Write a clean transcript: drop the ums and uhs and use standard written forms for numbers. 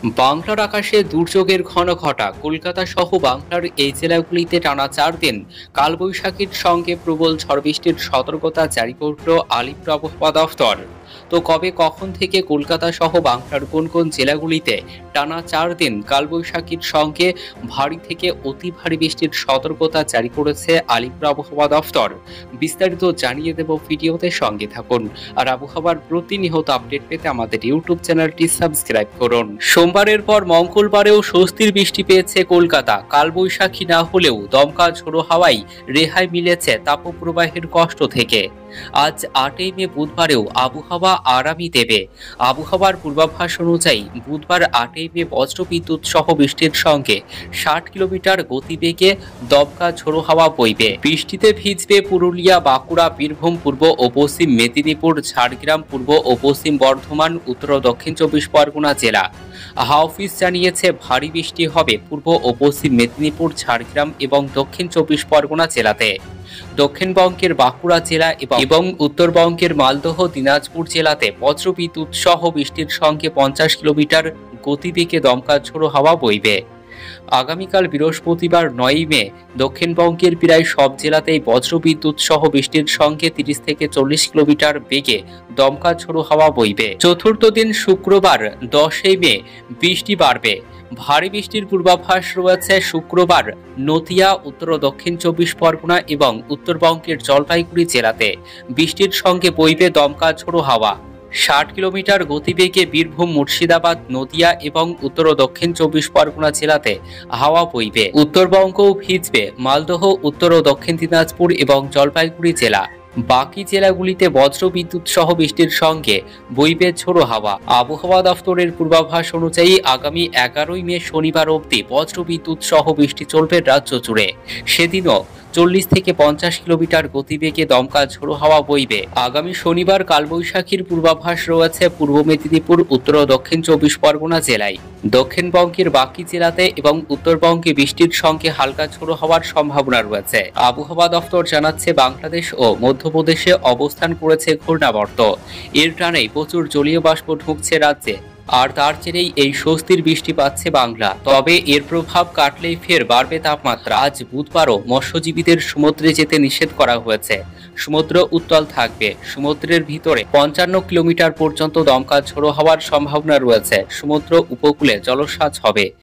বাংলার আকাশে দুর্যোগের ঘন ঘটা কলকাতা সহ বাংলার এই জেলাগুলিতে টানা 4 দিন কালবৈশাখীর সঙ্গে প্রবল ঝড় বৃষ্টির সতর্কতা জারি করল আলিপুর আবহাওয়া দফতর। তো কবে কখন থেকে কলকাতা সহ বাংলার কোন কোন জেলাগুলিতে টানা 4 দিন কালবৈশাখীর সঙ্গে ভারী থেকে অতি ভারী বৃষ্টির সতর্কতা জারি করেছে আলিপুর আবহাওয়া দফতর, বিস্তারিত জানিয়ে দেব ভিডিওতে, সঙ্গে থাকুন। আর আবহাওয়ার প্রতিনিয়ত আপডেট পেতে আমাদের ইউটিউব চ্যানেলটি সাবস্ক্রাইব করুন। সোমবারের পর মঙ্গলবারেও স্বস্তির বৃষ্টি পেয়েছে কলকাতা। কালবৈশাখী না হলেও দমকা ঝোড়ো হাওয়ায় রেহাই মিলেছে তাপপ্রবাহের কষ্ট থেকে। আজ 8ই মে বুধবারেও আবহাওয়া আরামই দেবে। আবহাওয়ার পূর্বাভাস অনুযায়ী বুধবার 8ই মে বজ্রবিদ্যুৎ সহ বৃষ্টির সঙ্গে 60 কিলোমিটার গতিবেগে দমকা ঝোড়ো হাওয়া বইবে। বৃষ্টিতে ভিজবে পুরুলিয়া, বাঁকুড়া, বীরভূম, পূর্ব ও পশ্চিম মেদিনীপুর, ঝাড়গ্রাম, পূর্ব ও পশ্চিম বর্ধমান, উত্তর ও দক্ষিণ 24 পরগনা জেলা। হাওয়া অফিস জানিয়েছে ভারী বৃষ্টি হবে পূর্ব ও পশ্চিম মেদিনীপুর, ঝাড়গ্রাম এবং দক্ষিণ 24 পরগনা জেলাতে। দক্ষিণবঙ্গের বাঁকুড়া জেলা এবং উত্তরবঙ্গের মালদহ, দিনাজপুর জেলাতে বজ্রবিদ্যুৎ সহ বৃষ্টির সঙ্গে 50 কিলোমিটার গতিবেগে দমকা ঝোড়ো হাওয়া বইবে। আগামীকাল বৃহস্পতিবার 9ই মে দক্ষিণবঙ্গের প্রায় সব জেলাতেই বজ্রবিদ্যুৎ সহ বৃষ্টির সঙ্গে 30 থেকে 40 কিলোমিটার বেগে দমকা ঝোড়ো হাওয়া বইবে। চতুর্থ দিন শুক্রবার 10ই মে বৃষ্টি বাড়বে। ভারী বৃষ্টির পূর্বাভাস রয়েছে শুক্রবার নদিয়া, উত্তর ও দক্ষিণ 24 পরগনা এবং উত্তরবঙ্গের জলপাইগুড়ি জেলাতে বৃষ্টির সঙ্গে বইবে দমকা ঝোড়ো হাওয়া। 60 কিলোমিটার গতিবেগে বীরভূম, মুর্শিদাবাদ, নদিয়া এবং উত্তর ও দক্ষিণ 24 পরগনা জেলাতে হাওয়া বইবে। উত্তরবঙ্গও ভিজবে মালদহ, উত্তর ও দক্ষিণ দিনাজপুর এবং জলপাইগুড়ি জেলা। বাকি জেলাগুলিতে বজ্রবিদ্যুৎ সহ বৃষ্টির সঙ্গে বইবে ঝোড়ো হাওয়া। আবহাওয়া দফতরের পূর্বাভাস অনুযায়ী আগামী 11ই মে শনিবার অবধি বজ্রবিদ্যুৎ সহ বৃষ্টি চলবে রাজ্য জুড়ে। সেদিনও 40 থেকে 50 কিলোমিটার গতিবেগে দমকা ঝোড়ো হাওয়া বইবে। আগামী শনিবার কালবৈশাখীর পূর্বাভাস রয়েছে পূর্ব মেদিনীপুর, উত্তর ও দক্ষিণ 24 পরগনা জেলায়। দক্ষিণবঙ্গের বাকি জেলাতে এবং উত্তরবঙ্গে বৃষ্টির সঙ্গে হালকা ঝোড়ো হওয়ার সম্ভাবনা রয়েছে। আবহাওয়া দফতর জানাচ্ছে বাংলাদেশ ও মধ্যপ্রদেশে অবস্থান করেছে ঘূর্ণাবর্ত। এর টানেই প্রচুর জলীয় বাষ্প ঢুকছে রাজ্যে, আর তার জেরেই এই স্বস্তির বৃষ্টি পাচ্ছে বাংলা। তবে এর প্রভাব কাটলেই ফের বাড়বে তাপমাত্রা। আজ বুধবারও মৎস্যজীবীদের সমুদ্রে যেতে নিষেধ করা হয়েছে। সমুদ্র উত্তাল থাকবে। সমুদ্রের ভিতরে 55 কিলোমিটার পর্যন্ত দমকা ঝোড়ো হওয়ার সম্ভাবনা রয়েছে। সমুদ্র উপকূলে জলোচ্ছ্বাস হবে।